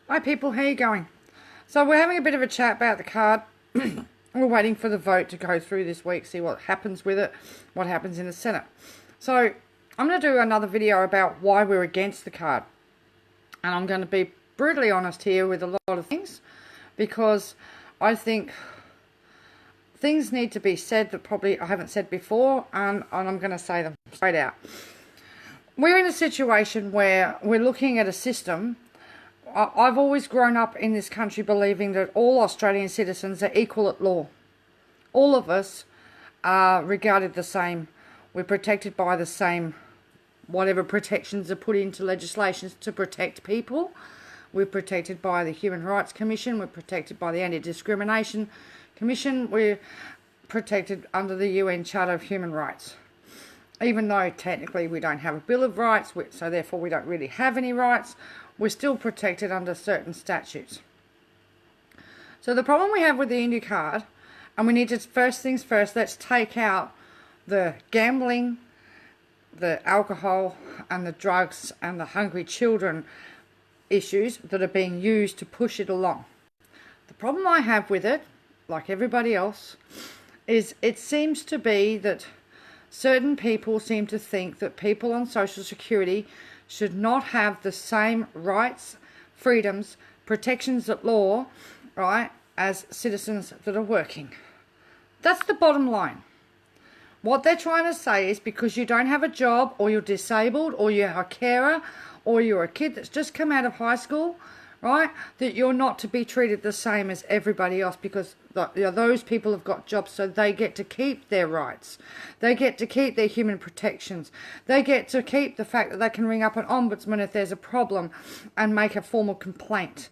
Hi people, how you going? So we're having a bit of a chat about the card. We're waiting for the vote to go through this week, see what happens with it, what happens in the Senate. So I'm going to do another video about why we're against the card. And I'm going to be brutally honest here with a lot of things, because I think things need to be said that probably I haven't said before, and I'm going to say them straight out. We're in a situation where we're looking at a system. I've always grown up in this country believing that all Australian citizens are equal at law. All of us are regarded the same. We're protected by the same, whatever protections are put into legislations to protect people. We're protected by the Human Rights Commission. We're protected by the Anti-Discrimination Commission. We're protected under the UN Charter of Human Rights. Even though technically we don't have a Bill of Rights, so therefore we don't really have any rights, we're still protected under certain statutes. So the problem we have with the Indue card, and we need to, first things first, let's take out the gambling, the alcohol and the drugs and the hungry children issues that are being used to push it along. The problem I have with it, like everybody else, is it seems to be that certain people seem to think that people on Social Security should not have the same rights, freedoms, protections at law, right, as citizens that are working. That's the bottom line. What they're trying to say is because you don't have a job, or you're disabled, or you're a carer, or you're a kid that's just come out of high school, right, that you're not to be treated the same as everybody else, because those people have got jobs, so they get to keep their rights. They get to keep their human protections. They get to keep the fact that they can ring up an ombudsman if there's a problem and make a formal complaint.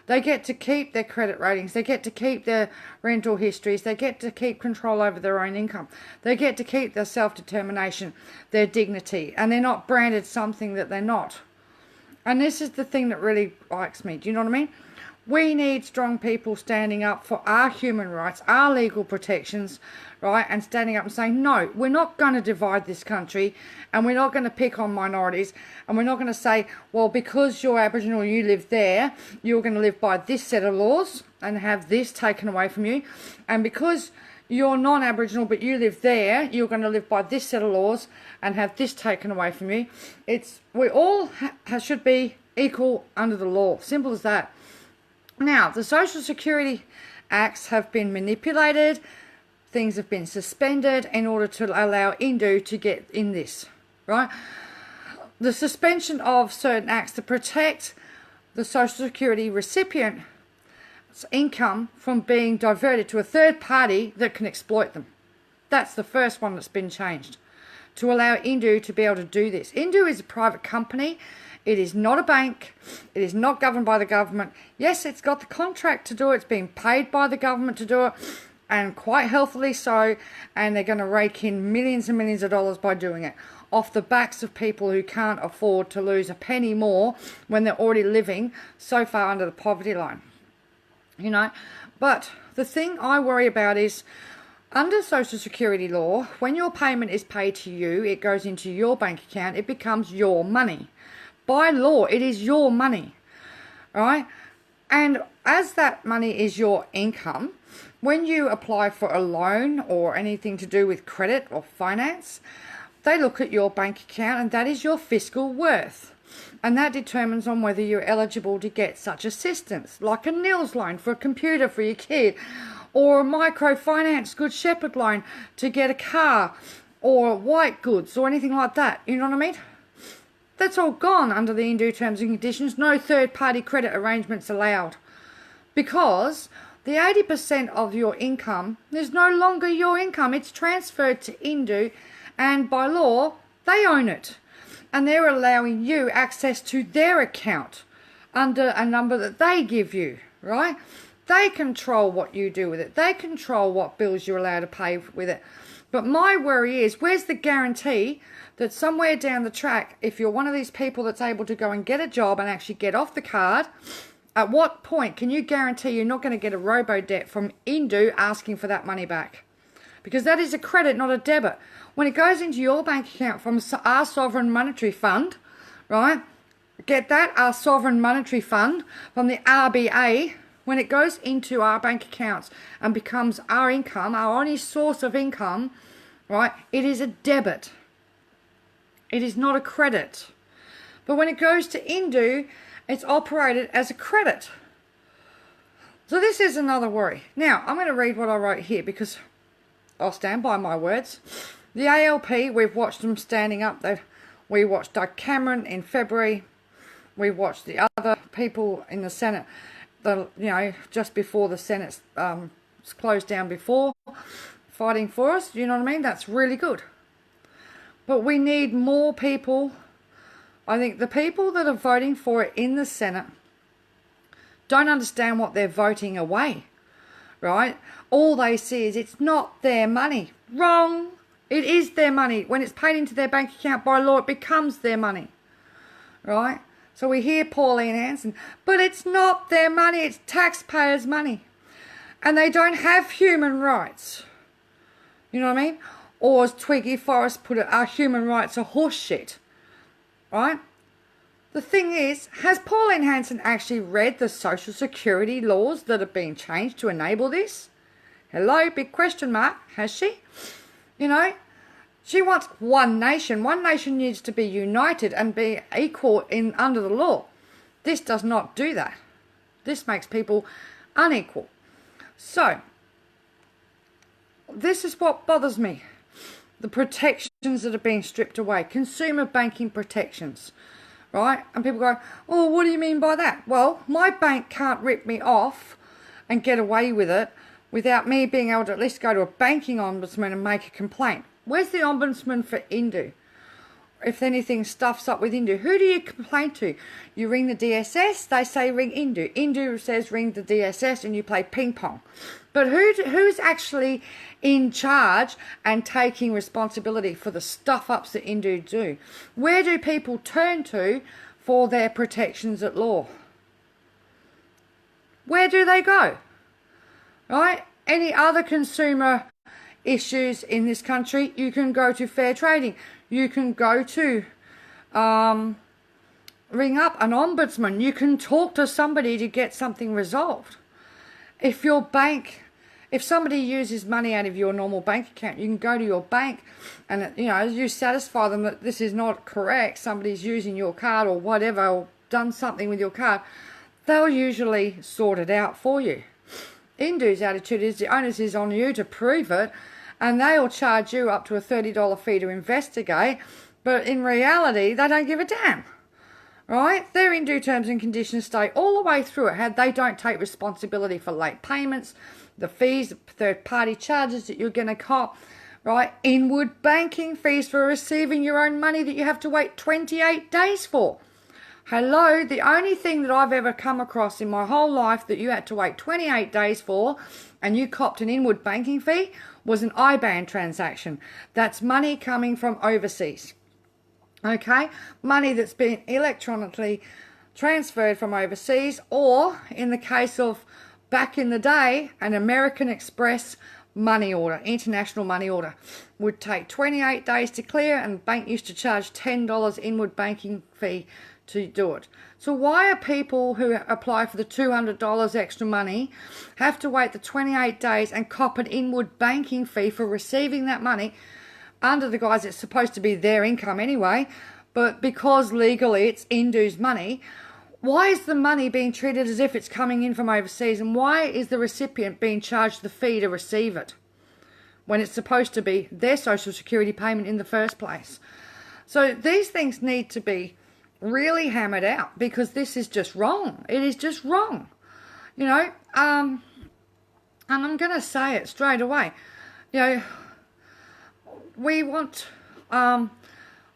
They get to keep their credit ratings. They get to keep their rental histories. They get to keep control over their own income. They get to keep their self-determination, their dignity, and they're not branded something that they're not. And this is the thing that really likes me. Do you know what I mean? We need strong people standing up for our human rights, our legal protections, right? And standing up and saying, no, we're not going to divide this country, and we're not going to pick on minorities, and we're not going to say, well, because you're Aboriginal, you live there, you're going to live by this set of laws and have this taken away from you. And because you're non-Aboriginal but you live there, you're going to live by this set of laws and have this taken away from you. We all should be equal under the law. Simple as that. Now, the Social Security Acts have been manipulated. Things have been suspended in order to allow Indue to get in this, right? The suspension of certain acts to protect the Social Security recipient's income from being diverted to a third party that can exploit them. That's the first one that's been changed, to allow Indue to be able to do this. Indue is a private company. It is not a bank. It is not governed by the government. Yes, it's got the contract to do it. It's being paid by the government to do it, and quite healthily so, and they're going to rake in millions and millions of dollars by doing it, off the backs of people who can't afford to lose a penny more when they're already living so far under the poverty line. You know, but the thing I worry about is, under Social Security law, when your payment is paid to you, it goes into your bank account, it becomes your money. By law, it is your money, right? And as that money is your income, when you apply for a loan or anything to do with credit or finance, they look at your bank account, and that is your fiscal worth. And that determines on whether you're eligible to get such assistance, like a Nils loan for a computer for your kid, or a microfinance Good Shepherd loan to get a car, or white goods, or anything like that. You know what I mean? That's all gone under the Indue terms and conditions. No third-party credit arrangements allowed, because the 80% of your income is no longer your income. It's transferred to Indue, and by law, they own it. And they're allowing you access to their account under a number that they give you, right? They control what you do with it. They control what bills you're allowed to pay with it. But my worry is, where's the guarantee that somewhere down the track, if you're one of these people that's able to go and get a job and actually get off the card, at what point can you guarantee you're not going to get a robo-debt from Indue asking for that money back? Because that is a credit, not a debit. When it goes into your bank account from our sovereign monetary fund, right, get that, our sovereign monetary fund from the RBA, when it goes into our bank accounts and becomes our income, our only source of income, right, it is a debit. It is not a credit. But when it goes to Indue, it's operated as a credit. So this is another worry. Now, I'm going to read what I wrote here because I'll stand by my words. The ALP, we've watched them standing up. We watched Doug Cameron in February. We watched the other people in the Senate, just before the Senate closed down before, fighting for us. You know what I mean? That's really good. But we need more people. I think the people that are voting for it in the Senate don't understand what they're voting away, right? All they see is it's not their money. Wrong. It is their money. When it's paid into their bank account by law, it becomes their money, right? So we hear Pauline Hanson, but it's not their money. It's taxpayers' money. And they don't have human rights. You know what I mean? Or as Twiggy Forrest put it, our human rights are horse shit, right? The thing is, has Pauline Hanson actually read the Social Security laws that have been changed to enable this? Hello, big question mark. Has she? You know, she wants one nation. One nation needs to be united and be equal under the law. This does not do that. This makes people unequal. So, this is what bothers me. The protections that are being stripped away. Consumer banking protections. Right? And people go, oh, what do you mean by that? Well, my bank can't rip me off and get away with it without me being able to at least go to a banking ombudsman and make a complaint. Where's the ombudsman for Indue? If anything stuffs up with Indue, who do you complain to? You ring the DSS, they say ring Indue. Indue says ring the DSS and you play ping pong. But who's actually in charge and taking responsibility for the stuff-ups that Indue do? Where do people turn to for their protections at law? Where do they go? Right? Any other consumer issues in this country, you can go to fair trading. You can go to ring up an ombudsman. You can talk to somebody to get something resolved. If somebody uses money out of your normal bank account, you can go to your bank and, you satisfy them that this is not correct. Somebody's using your card or whatever, or done something with your card. They'll usually sort it out for you. Indue's attitude is the onus is on you to prove it, and they'll charge you up to a $30 fee to investigate, but in reality, they don't give a damn. Right? Their Indue terms and conditions stay all the way through it. How they don't take responsibility for late payments, the fees, the third-party charges that you're going to cop, right? Inward banking fees for receiving your own money that you have to wait 28 days for. Hello, the only thing that I've ever come across in my whole life that you had to wait 28 days for and you copped an inward banking fee was an IBAN transaction. That's money coming from overseas. Okay, money that's been electronically transferred from overseas, or in the case of back in the day, an American Express money order, international money order, would take 28 days to clear, and the bank used to charge $10 inward banking fee to do it. So why are people who apply for the $200 extra money have to wait the 28 days and cop an inward banking fee for receiving that money under the guise it's supposed to be their income anyway, but because legally it's Indue's money? Why is the money being treated as if it's coming in from overseas, and why is the recipient being charged the fee to receive it when it's supposed to be their Social Security payment in the first place? So these things need to be really hammered out, because this is just wrong. It is just wrong. And I'm going to say it straight away. We want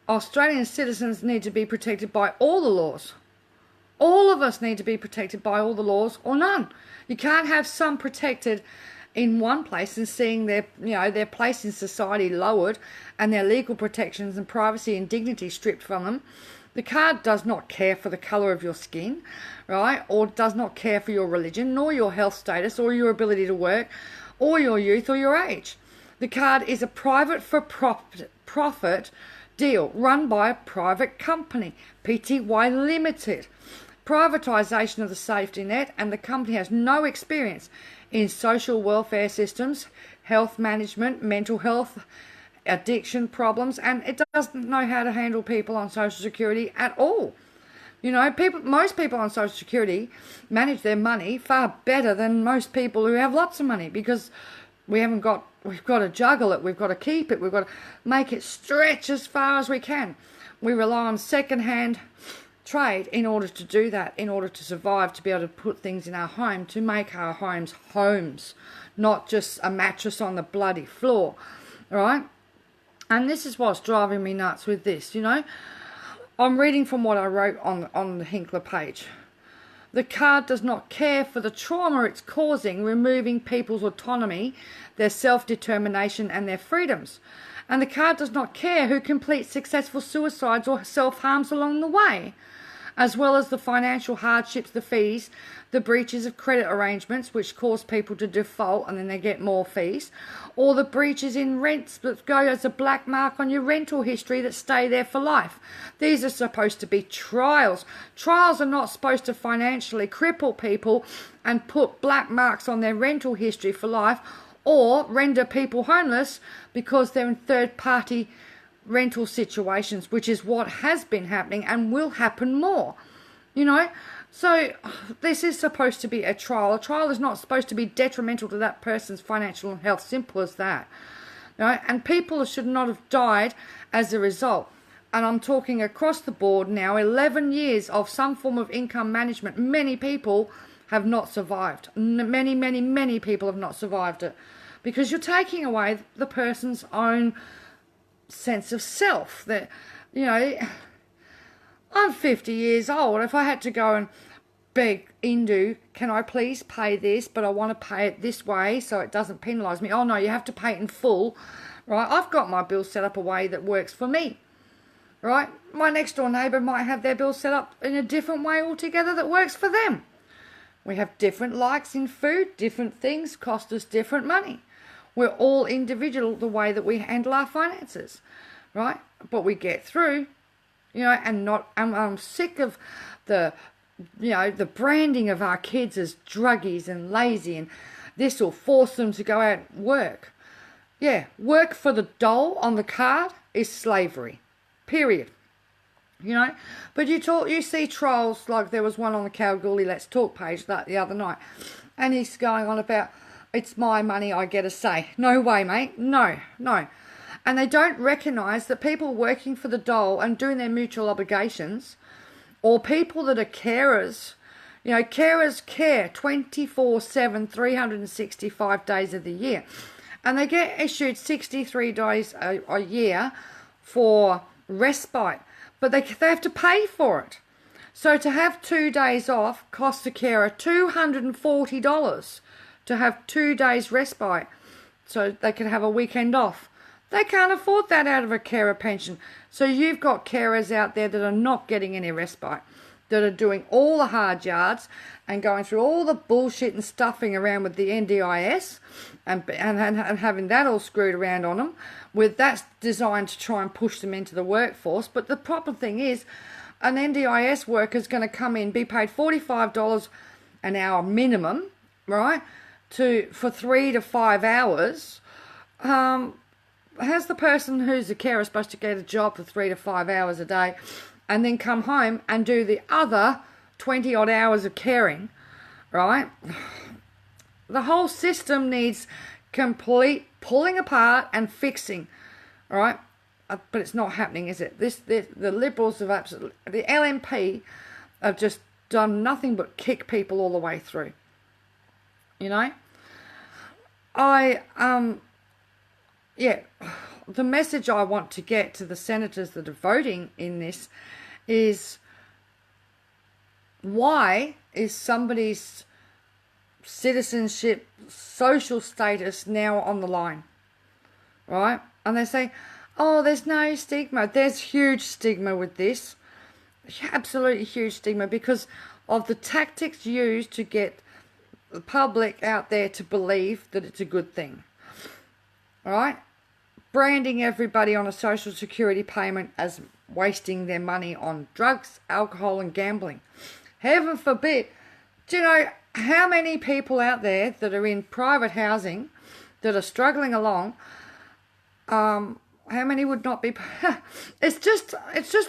Australian citizens need to be protected by all the laws. All of us need to be protected by all the laws, or none. You can't have some protected in one place and seeing their place in society lowered and their legal protections and privacy and dignity stripped from them. The card does not care for the colour of your skin, right, or does not care for your religion, nor your health status, or your ability to work, or your youth, or your age. The card is a private for-profit deal run by a private company, PTY Limited. Privatisation of the safety net, and the company has no experience in social welfare systems, health management, mental health, addiction problems, and it doesn't know how to handle people on Social Security at all. You know, most people on Social Security manage their money far better than most people who have lots of money, because we've got to juggle it, we've got to keep it, we've got to make it stretch as far as we can. We rely on second-hand trade in order to do that, in order to survive, to be able to put things in our home, to make our homes, not just a mattress on the bloody floor, right? And this is what's driving me nuts with this, you know. I'm reading from what I wrote on the Hinkler page. The card does not care for the trauma it's causing, removing people's autonomy, their self-determination and their freedoms. And the card does not care who completes successful suicides or self-harms along the way, as well as the financial hardships, the fees, the breaches of credit arrangements which cause people to default and then they get more fees, or the breaches in rents that go as a black mark on your rental history that stay there for life. These are supposed to be trials. Trials are not supposed to financially cripple people and put black marks on their rental history for life, or render people homeless because they're in third-party rental situations, which is what has been happening and will happen more, you know. So this is supposed to be a trial. A trial is not supposed to be detrimental to that person's financial health, simple as that, right? And people should not have died as a result. And I'm talking across the board now, 11 years of some form of income management. Many people have not survived. Many people have not survived it, because you're taking away the person's own sense of self. That, you know, I'm 50 years old. If I had to go and beg Indue, can I please pay this, but I want to pay it this way so it doesn't penalise me. Oh no, you have to pay it in full, right? I've got my bill set up a way that works for me, right? My next door neighbour might have their bill set up in a different way altogether that works for them. We have different likes in food, different things cost us different money. We're all individual the way that we handle our finances, right? But we get through, you know, and I'm sick of the, you know, the branding of our kids as druggies and lazy, and this will force them to go out and work. Yeah, work for the dole on the card is slavery, period. You know, but you see trolls, like there was one on the Kalgoorlie Let's Talk page the other night, and he's going on about, it's my money, I get a say. No way, mate. No. And they don't recognise that people working for the dole and doing their mutual obligations, or people that are carers, you know, carers care 24/7, 365 days of the year. And they get issued 63 days a year for respite, but they have to pay for it. So to have 2 days off costs a carer $240 to have 2 days respite, so they can have a weekend off. They can't afford that out of a carer pension. So you've got carers out there that are not getting any respite, that are doing all the hard yards and going through all the bullshit and stuffing around with the NDIS and having that all screwed around on them. That's designed to try and push them into the workforce. But the proper thing is, an NDIS worker is going to come in, be paid $45 an hour minimum, right? For 3 to 5 hours. How's the person who's a carer supposed to get a job for 3 to 5 hours a day and then come home and do the other 20 odd hours of caring, right? The whole system needs complete pulling apart and fixing, right? But it's not happening, is it? The Liberals have the LNP have just done nothing but kick people all the way through. You know, the message I want to get to the senators that are voting in this is, why is somebody's citizenship, social status now on the line, right? And they say, oh, there's no stigma. There's huge stigma with this, absolutely huge stigma, because of the tactics used to get the public out there to believe that it's a good thing, all right? branding everybody on a social security payment as wasting their money on drugs, alcohol and gambling. Heaven forbid. Do you know how many people out there that are in private housing that are struggling along? How many would not be? It's just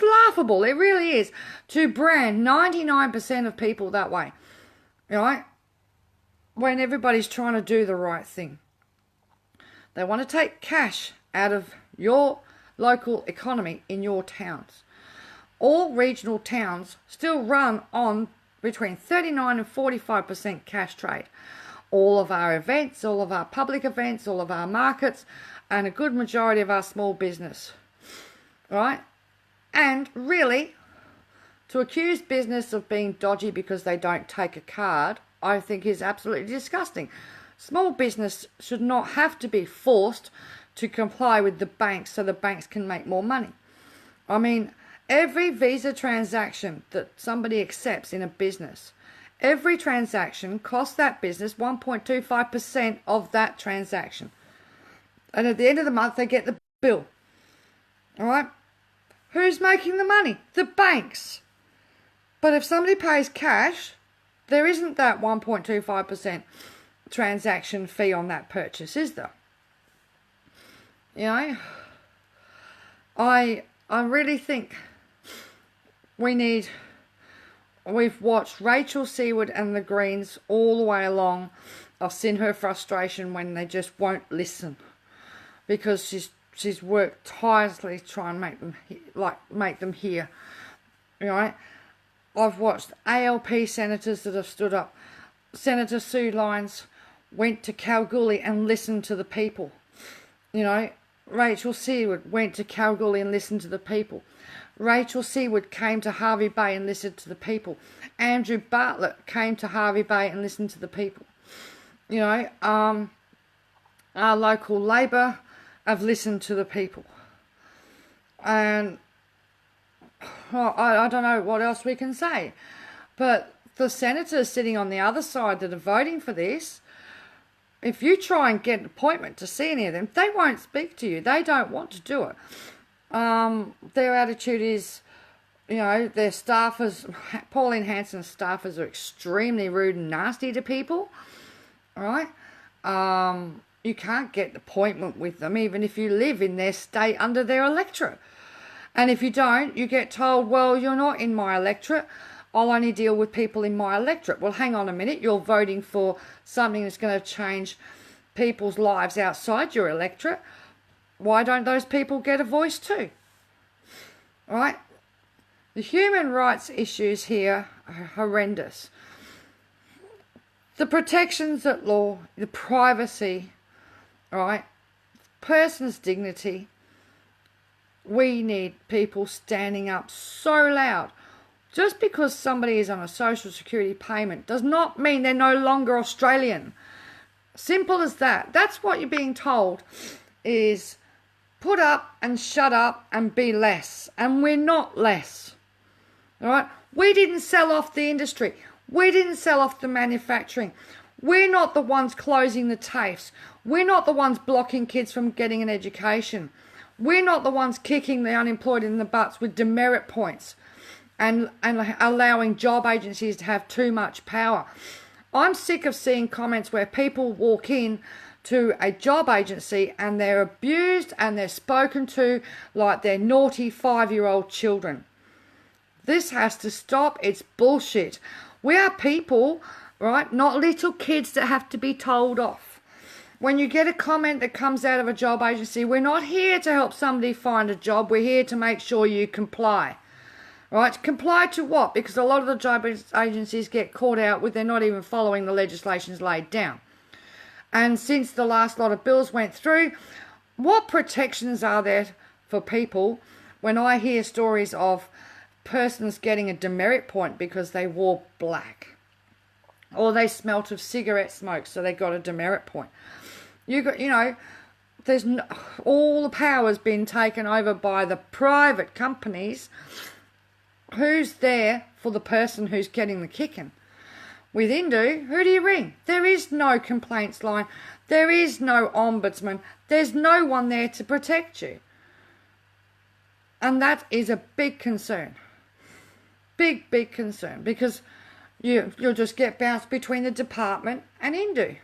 laughable. It really is to brand 99% of people that way, right? When everybody's trying to do the right thing. They want to take cash out of your local economy in your towns. All regional towns still run on between 39 and 45% cash trade. All of our events, all of our public events, all of our markets, and a good majority of our small business, right? And really, to accuse business of being dodgy because they don't take a card, I think is absolutely disgusting. Small business should not have to be forced to comply with the banks so the banks can make more money. I mean, every Visa transaction that somebody accepts in a business, every transaction costs that business 1.25% of that transaction. And at the end of the month, they get the bill. All right? Who's making the money? The banks. But if somebody pays cash, there isn't that 1.25% transaction fee on that purchase, is there? You know? I really think we've watched Rachel Seaward and the Greens all the way along. I've seen her frustration when they just won't listen. Because she's worked tirelessly to try and make them hear, right? I've watched ALP senators that have stood up. Senator Sue Lyons went to Kalgoorlie and listened to the people. You know, Rachel Seaward went to Kalgoorlie and listened to the people. Rachel Seaward came to Hervey Bay and listened to the people. Andrew Bartlett came to Hervey Bay and listened to the people. You know, our local Labor have listened to the people. And I don't know what else we can say. But the senators sitting on the other side that are voting for this, if you try and get an appointment to see any of them, they won't speak to you. They don't want to do it. Their attitude is, you know, their staffers, Pauline Hanson's staffers are extremely rude and nasty to people. All right? You can't get an appointment with them even if you live in their state under their electorate. And if you don't, you get told, well, you're not in my electorate. I'll only deal with people in my electorate. Well, hang on a minute. You're voting for something that's going to change people's lives outside your electorate. Why don't those people get a voice too? All right? The human rights issues here are horrendous. The protections at law, the privacy, all right, person's dignity. We need people standing up so loud. Just because somebody is on a social security payment does not mean they're no longer Australian. Simple as that. That's what you're being told is put up and shut up and be less. And we're not less. All right? We didn't sell off the industry. We didn't sell off the manufacturing. We're not the ones closing the TAFEs. We're not the ones blocking kids from getting an education. We're not the ones kicking the unemployed in the butts with demerit points and allowing job agencies to have too much power. I'm sick of seeing comments where people walk in to a job agency and they're abused and they're spoken to like they're naughty 5-year-old children. This has to stop. It's bullshit. We are people, right? Not little kids that have to be told off. When you get a comment that comes out of a job agency, we're not here to help somebody find a job. We're here to make sure you comply. Right? Comply to what? Because a lot of the job agencies get caught out with they're not even following the legislations laid down. And since the last lot of bills went through, what protections are there for people when I hear stories of persons getting a demerit point because they wore black? Or they smelt of cigarette smoke, so they got a demerit point. There's all the power's been taken over by the private companies. Who's there for the person who's getting the kicking? With Indue, who do you ring? There is no complaints line. There is no ombudsman. There's no one there to protect you. And that is a big concern. Big, big concern. Because you'll just get bounced between the department and Indue.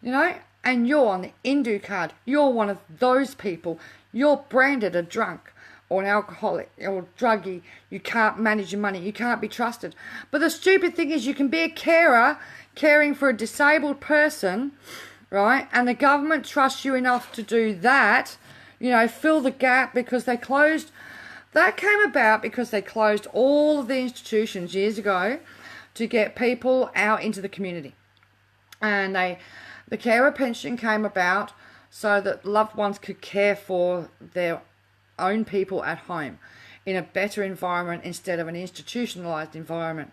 You know? And you're on the Indue card. You're one of those people. You're branded a drunk or an alcoholic or druggie. You can't manage your money. You can't be trusted. But the stupid thing is you can be a carer, caring for a disabled person, right? And the government trusts you enough to do that, you know, fill the gap because they closed. That came about because they closed all of the institutions years ago to get people out into the community. And the carer pension came about so that loved ones could care for their own people at home in a better environment instead of an institutionalized environment.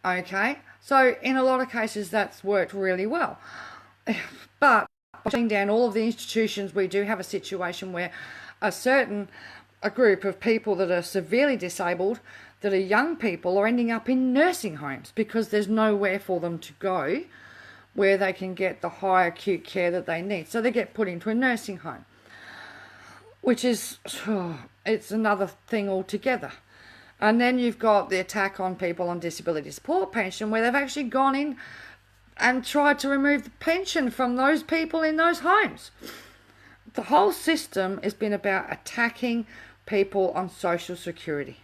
Okay, so in a lot of cases that's worked really well. But by shutting down all of the institutions, we do have a situation where a group of people that are severely disabled, that are young people, are ending up in nursing homes because there's nowhere for them to go where they can get the high acute care that they need. So they get put into a nursing home, which is, it's another thing altogether. And then you've got the attack on people on disability support pension, where they've actually gone in and tried to remove the pension from those people in those homes. The whole system has been about attacking people on social security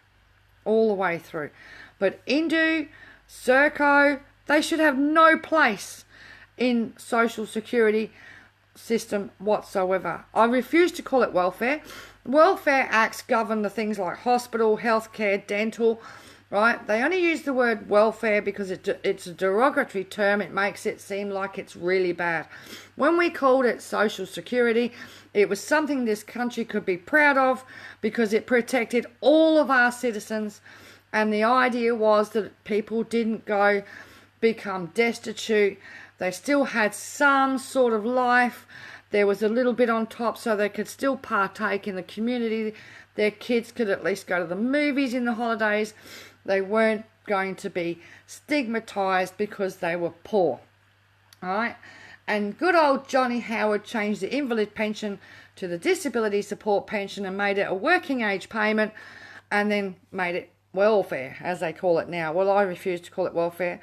all the way through. But Indue, Serco, they should have no place in social security system whatsoever. I refuse to call it welfare. Welfare acts govern the things like hospital, healthcare, dental, right? They only use the word welfare because it's a derogatory term. It makes it seem like it's really bad. When we called it social security, it was something this country could be proud of because it protected all of our citizens, and the idea was that people didn't go become destitute. They still had some sort of life. There was a little bit on top so they could still partake in the community. Their kids could at least go to the movies in the holidays. They weren't going to be stigmatized because they were poor. All right? And good old Johnny Howard changed the invalid pension to the disability support pension and made it a working age payment, and then made it welfare, as they call it now. Well, I refuse to call it welfare.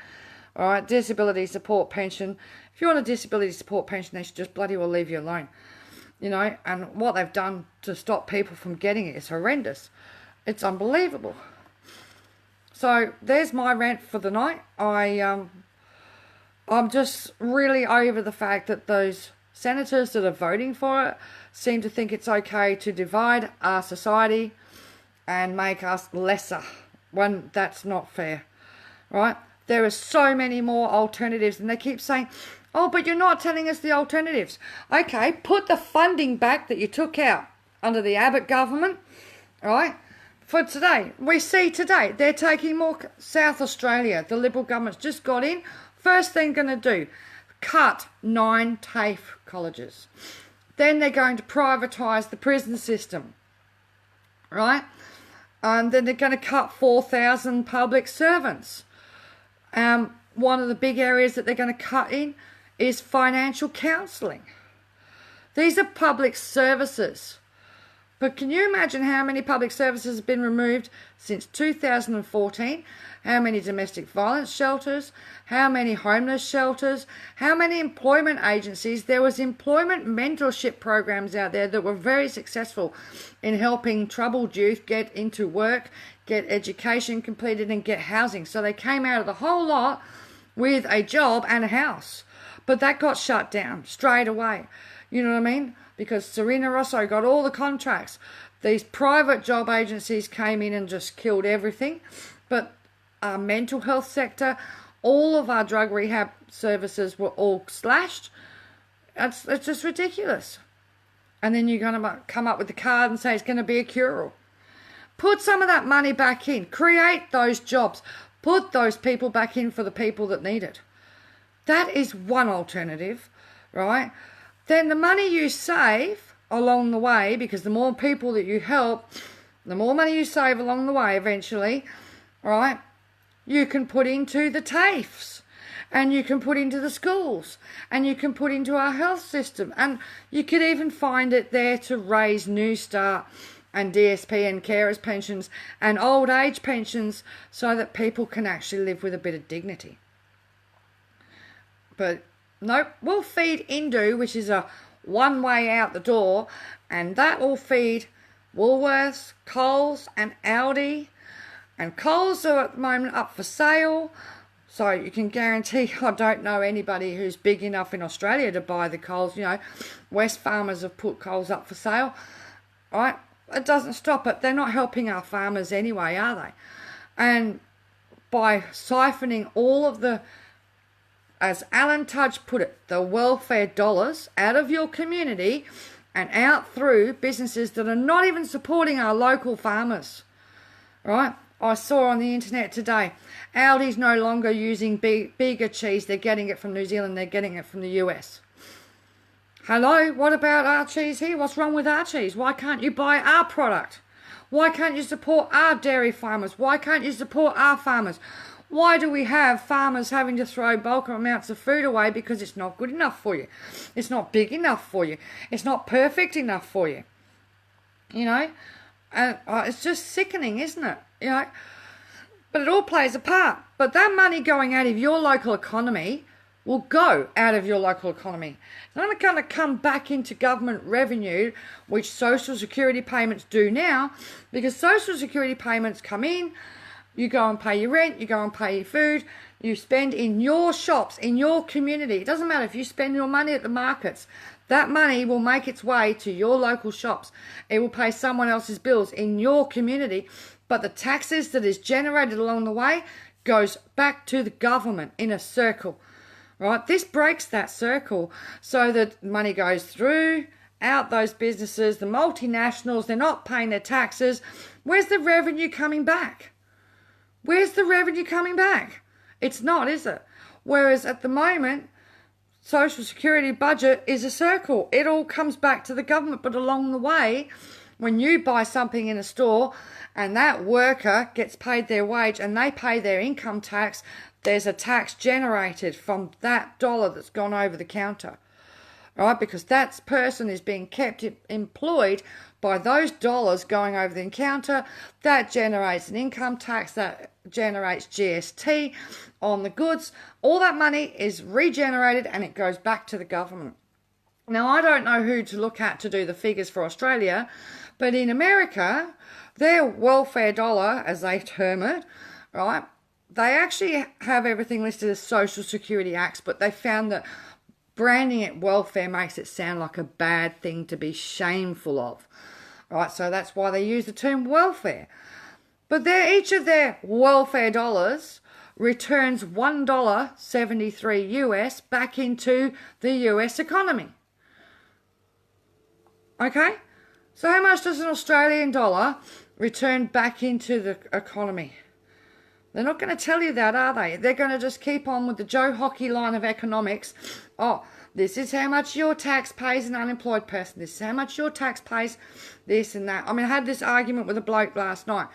All right, disability support pension. If you want a disability support pension, they should just bloody well leave you alone. You know, and what they've done to stop people from getting it is horrendous. It's unbelievable. So there's my rant for the night. I'm just really over the fact that those senators that are voting for it seem to think it's okay to divide our society and make us lesser, when that's not fair, right? There are so many more alternatives, and they keep saying, oh, but you're not telling us the alternatives. Okay, put the funding back that you took out under the Abbott government, right? For today, we see today, they're taking more. South Australia, the Liberal government's just got in. First thing going to do, cut 9 TAFE colleges. Then they're going to privatise the prison system, right? And then they're going to cut 4,000 public servants. One of the big areas that they're going to cut in is financial counselling. These are public services. But can you imagine how many public services have been removed since 2014? How many domestic violence shelters? How many homeless shelters? How many employment agencies? There was employment mentorship programs out there that were very successful in helping troubled youth get into work, get education completed, and get housing. So they came out of the whole lot with a job and a house. But that got shut down straight away. You know what I mean? Because Serena Rosso got all the contracts. These private job agencies came in and just killed everything. But our mental health sector, all of our drug rehab services were all slashed. It's just ridiculous. And then you're going to come up with the card and say it's going to be a cure-all. Put some of that money back in. Create those jobs. Put those people back in for the people that need it. That is one alternative, right? Then the money you save along the way, because the more people that you help, the more money you save along the way eventually, right? you can put into the TAFEs, and you can put into the schools, and you can put into our health system, and you could even find it there to raise New Start and DSP and carers pensions and old age pensions so that people can actually live with a bit of dignity. But nope, we'll feed Indue, which is a one way out the door, and that will feed Woolworths, Coles and Aldi. And Coles are at the moment up for sale, so you can guarantee, I don't know anybody who's big enough in Australia to buy the Coles. You know, West Farmers have put Coles up for sale, right? It doesn't stop it. They're not helping our farmers anyway, are they? And by siphoning all of the, as Alan Tudge put it, the welfare dollars out of your community and out through businesses that are not even supporting our local farmers, right? I saw on the internet today, Aldi's no longer using Bega cheese. They're getting it from New Zealand. They're getting it from the US. Hello, what about our cheese here? What's wrong with our cheese? Why can't you buy our product? Why can't you support our dairy farmers? Why can't you support our farmers? Why do we have farmers having to throw bulk amounts of food away because it's not good enough for you? It's not big enough for you. It's not perfect enough for you. You know, and it's just sickening, isn't it? You know, but it all plays a part. But that money going out of your local economy will go out of your local economy. It's not going to come back into government revenue, which social security payments do now, because social security payments come in, you go and pay your rent, you go and pay your food, you spend in your shops, in your community. It doesn't matter if you spend your money at the markets. That money will make its way to your local shops. It will pay someone else's bills in your community, but the taxes that is generated along the way goes back to the government in a circle. Right, this breaks that circle so that money goes through, out those businesses, the multinationals, they're not paying their taxes. Where's the revenue coming back? Where's the revenue coming back? It's not, is it? Whereas at the moment, Social Security budget is a circle. It all comes back to the government, but along the way, when you buy something in a store and that worker gets paid their wage and they pay their income tax, there's a tax generated from that dollar that's gone over the counter, right? Because that person is being kept employed by those dollars going over the counter. That generates an income tax, that generates GST on the goods. All that money is regenerated and it goes back to the government. Now, I don't know who to look at to do the figures for Australia, but in America, their welfare dollar, as they term it, right, they actually have everything listed as Social Security Acts, but they found that branding it welfare makes it sound like a bad thing to be shameful of. Right, so that's why they use the term welfare. But each of their welfare dollars returns $1.73 US back into the US economy. Okay? So how much does an Australian dollar return back into the economy? They're not going to tell you that, are they? They're going to just keep on with the Joe Hockey line of economics. Oh, this is how much your tax pays an unemployed person. This is how much your tax pays this and that. I mean, I had this argument with a bloke last night.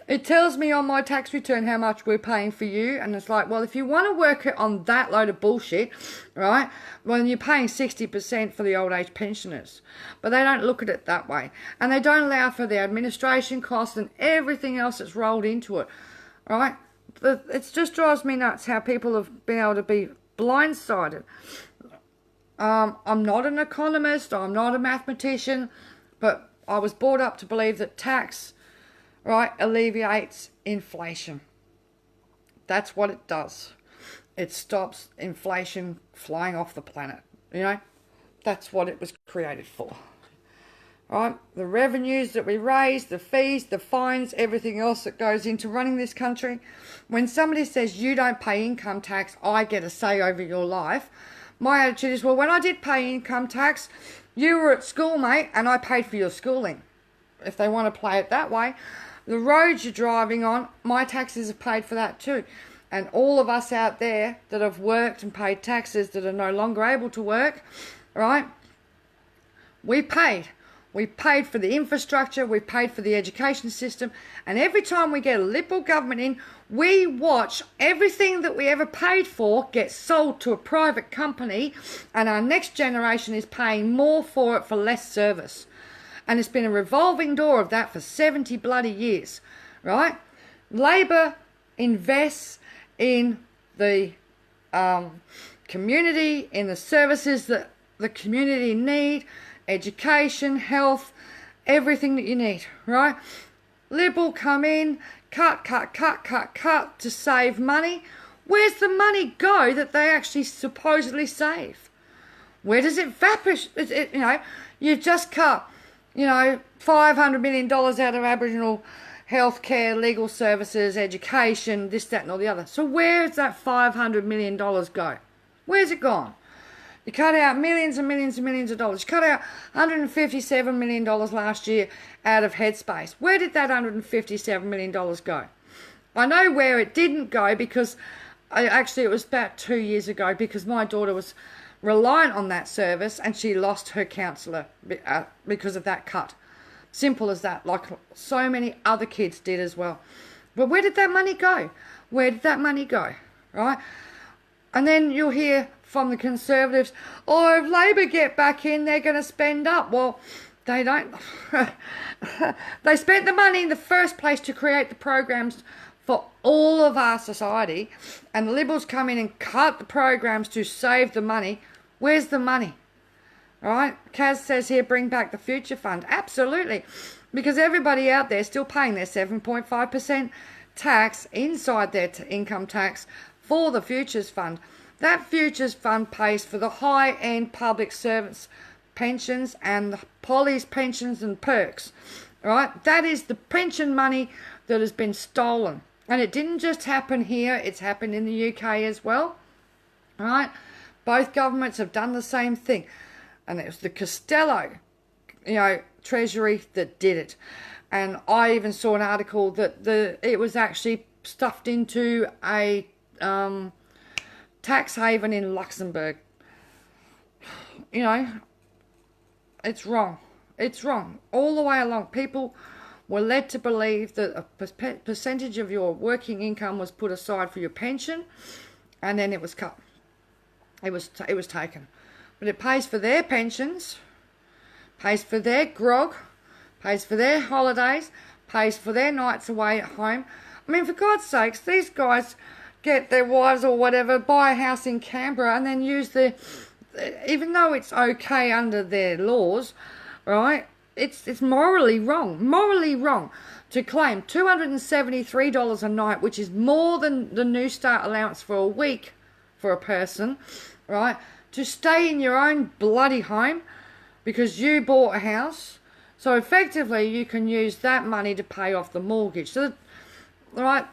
It tells me on my tax return how much we're paying for you. And it's like, well, if you want to work it on that load of bullshit, right, well, you're paying 60% for the old age pensioners. But they don't look at it that way. And they don't allow for the administration costs and everything else that's rolled into it, right? It just drives me nuts how people have been able to be blindsided. I'm not an economist, I'm not a mathematician, but I was brought up to believe that tax, right, alleviates inflation. That's what it does. It stops inflation flying off the planet, you know. That's what it was created for. Right? The revenues that we raise, the fees, the fines, everything else that goes into running this country. When somebody says you don't pay income tax, I get a say over your life. My attitude is, well, when I did pay income tax, you were at school, mate, and I paid for your schooling. If they want to play it that way. The roads you're driving on, my taxes are paid for that too. And all of us out there that have worked and paid taxes that are no longer able to work, right, we paid. we paid for the infrastructure, we paid for the education system, and every time we get a Liberal government in, we watch everything that we ever paid for get sold to a private company, and our next generation is paying more for it for less service. And it's been a revolving door of that for 70 bloody years, right? Labor invests in the community, in the services that the community need, education, health, everything that you need, right? Liberal come in, cut to save money. Where's the money go that they actually supposedly save? Where does it vanish? You've just cut, $500 million out of Aboriginal healthcare, legal services, education, this, that, and all the other. So where's that $500 million go? Where's it gone? You cut out millions and millions and millions of dollars. You cut out $157 million last year out of Headspace. Where did that $157 million go? I know where it didn't go because it was about 2 years ago, because my daughter was reliant on that service and she lost her counsellor because of that cut. Simple as that, like so many other kids did as well. But where did that money go? Where did that money go, right? And then you'll hear from the Conservatives, if Labor get back in, they're going to spend up. Well, they don't. They spent the money in the first place to create the programs for all of our society, and the Liberals come in and cut the programs to save the money. Where's the money? All right, Kaz says here, bring back the Future Fund. Absolutely, because everybody out there is still paying their 7.5% tax inside their income tax for the Futures Fund. That Futures Fund pays for the high-end public servants' pensions and the Polly's pensions and perks. Right? That is the pension money that has been stolen. And it didn't just happen here, it's happened in the UK as well. Right? Both governments have done the same thing. And it was the Costello, Treasury that did it. And I even saw an article that it was actually stuffed into a tax haven in Luxembourg. It's wrong. It's wrong. All the way along, people were led to believe that a percentage of your working income was put aside for your pension, and then it was cut. It was taken. But it pays for their pensions, pays for their grog, pays for their holidays, pays for their nights away at home. I mean, for God's sakes, these guys get their wives or whatever, buy a house in Canberra, and then use even though it's okay under their laws, right, it's morally wrong to claim $273 a night, which is more than the New Start allowance for a week for a person, right, to stay in your own bloody home because you bought a house. So effectively you can use that money to pay off the mortgage. So, right,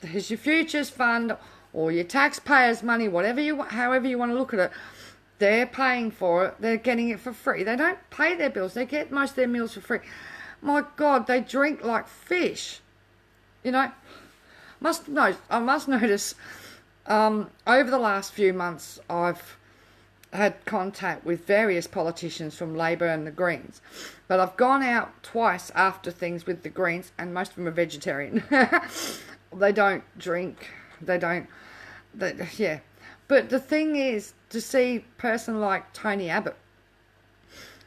here's your Futures Fund or your taxpayers' money, however you want to look at it. They're paying for it. They're getting it for free. They don't pay their bills. They get most of their meals for free. My God, they drink like fish. I must notice over the last few months I've had contact with various politicians from Labor and the Greens. But I've gone out twice after things with the Greens, and most of them are vegetarian. They don't drink. Yeah. But the thing is, to see a person like Tony Abbott,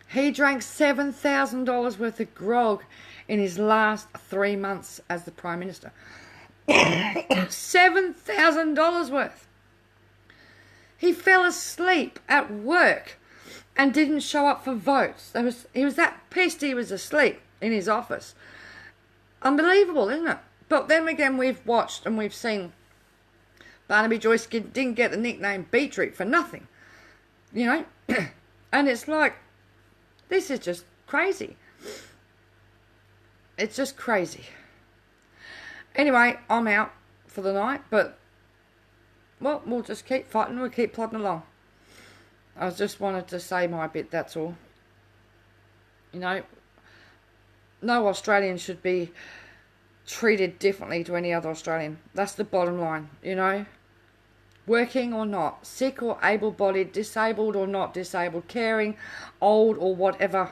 he drank $7,000 worth of grog in his last 3 months as the Prime Minister. $7,000 worth. He fell asleep at work and didn't show up for votes. He was that pissed he was asleep in his office. Unbelievable, isn't it? But then again, we've watched and we've seen Barnaby Joyce didn't get the nickname Beetroot for nothing. And it's like, this is just crazy. It's just crazy. Anyway, I'm out for the night, but we'll just keep fighting. We'll keep plodding along. I just wanted to say my bit, that's all. No Australian should be treated differently to any other Australian. That's the bottom line, Working or not, sick or able-bodied, disabled or not disabled, caring, old or whatever.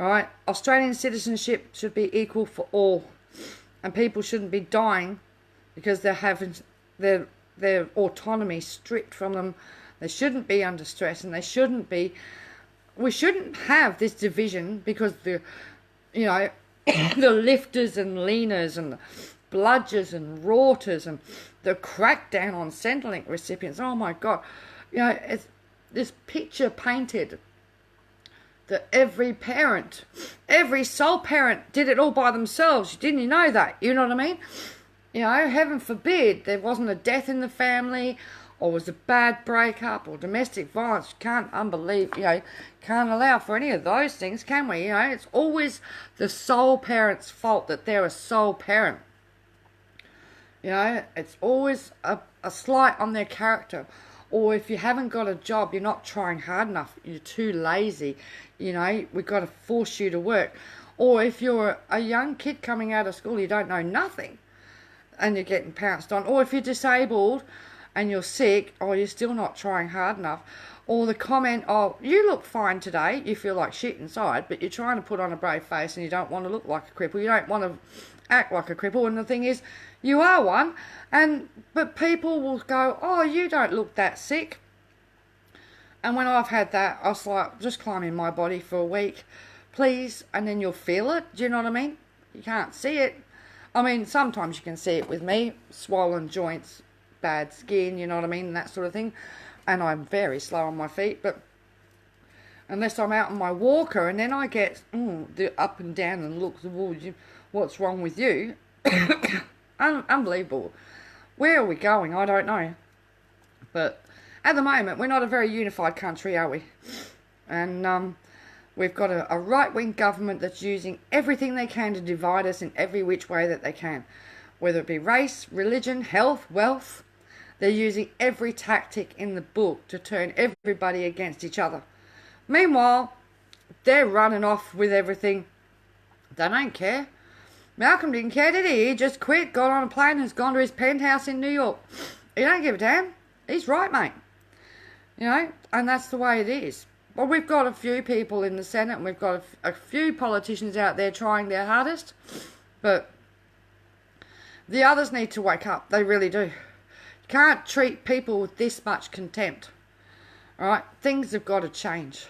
All right, Australian citizenship should be equal for all, and people shouldn't be dying because they're having their autonomy stripped from them. They shouldn't be under stress, and they shouldn't be. We shouldn't have this division because the the lifters and leaners and the bludgers and raughters and the crackdown on Centrelink recipients. Oh my God, it's this picture painted that every parent, every sole parent did it all by themselves. Didn't you know that? You know what I mean? Heaven forbid there wasn't a death in the family, or was a bad breakup, or domestic violence. Can't can't allow for any of those things, can we? It's always the sole parent's fault that they're a sole parent. It's always a slight on their character. Or if you haven't got a job, you're not trying hard enough, you're too lazy, we've got to force you to work. Or if you're a young kid coming out of school, you don't know nothing, and you're getting pounced on. Or if you're disabled and you're sick, or you're still not trying hard enough. Or the comment, oh, you look fine today, you feel like shit inside, but you're trying to put on a brave face and you don't want to look like a cripple, you don't want to act like a cripple, and the thing is, you are one, but people will go, oh, you don't look that sick. And when I've had that, I was like, just climb in my body for a week, please, and then you'll feel it. Do you know what I mean? You can't see it. I mean, sometimes you can see it with me, swollen joints, bad skin, you know what I mean, that sort of thing. And I'm very slow on my feet, but unless I'm out on my walker, and then I get the up and down and looks, what's wrong with you? Unbelievable. Where are we going? I don't know. But at the moment, we're not a very unified country, are we? And we've got a right-wing government that's using everything they can to divide us in every which way that they can. Whether it be race, religion, health, wealth. They're using every tactic in the book to turn everybody against each other. Meanwhile, they're running off with everything. They don't care. Malcolm didn't care, did he? He just quit, got on a plane, and has gone to his penthouse in New York. He don't give a damn. He's right, mate. And that's the way it is. Well, we've got a few people in the Senate, and we've got a few politicians out there trying their hardest, but the others need to wake up. They really do. You can't treat people with this much contempt. All right? Things have got to change.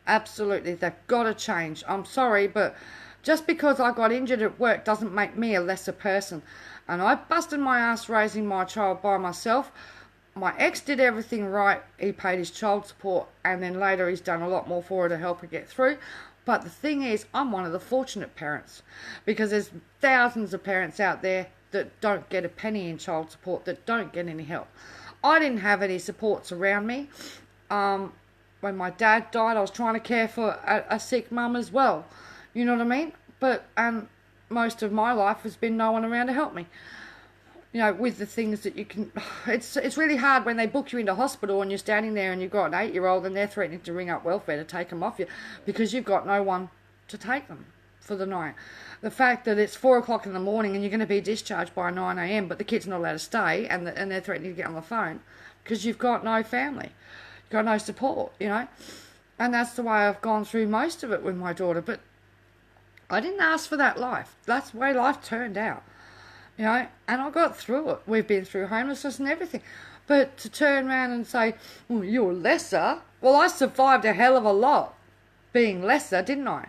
Absolutely, they've got to change. I'm sorry, but just because I got injured at work doesn't make me a lesser person. And I busted my ass raising my child by myself. My ex did everything right. He paid his child support, and then later he's done a lot more for her to help her get through. But the thing is, I'm one of the fortunate parents, because there's thousands of parents out there that don't get a penny in child support, that don't get any help. I didn't have any supports around me. When my dad died, I was trying to care for a sick mum as well. You know what I mean? But most of my life has been no one around to help me. With the things that you can... It's really hard when they book you into hospital and you're standing there and you've got an 8-year-old and they're threatening to ring up welfare to take them off you because you've got no one to take them for the night. The fact that it's 4 o'clock in the morning and you're going to be discharged by 9 a.m, but the kid's not allowed to stay, and they're threatening to get on the phone because you've got no family. You've got no support, And that's the way I've gone through most of it with my daughter. But I didn't ask for that life. That's the way life turned out. And I got through it. We've been through homelessness and everything. But to turn around and say, well, you're lesser. Well, I survived a hell of a lot being lesser, didn't I?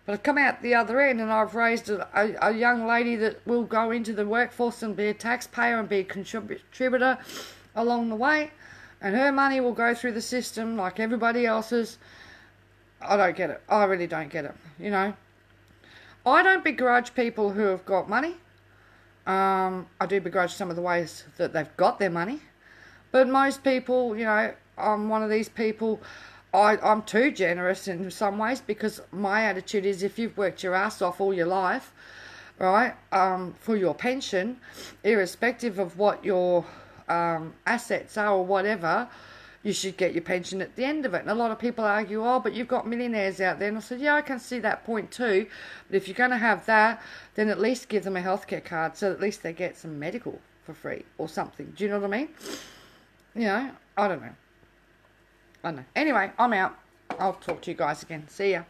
But I've come out the other end and I've raised a young lady that will go into the workforce and be a taxpayer and be a contributor along the way. And her money will go through the system like everybody else's. I don't get it. I really don't get it, I don't begrudge people who have got money. I do begrudge some of the ways that they've got their money. But most people, I'm one of these people, I'm too generous in some ways, because my attitude is, if you've worked your ass off all your life, right, for your pension, irrespective of what your assets are or whatever, you should get your pension at the end of it. And a lot of people argue, oh, but you've got millionaires out there. And I said, yeah, I can see that point too. But if you're going to have that, then at least give them a healthcare card so at least they get some medical for free or something. Do you know what I mean? I don't know. Anyway, I'm out. I'll talk to you guys again. See ya.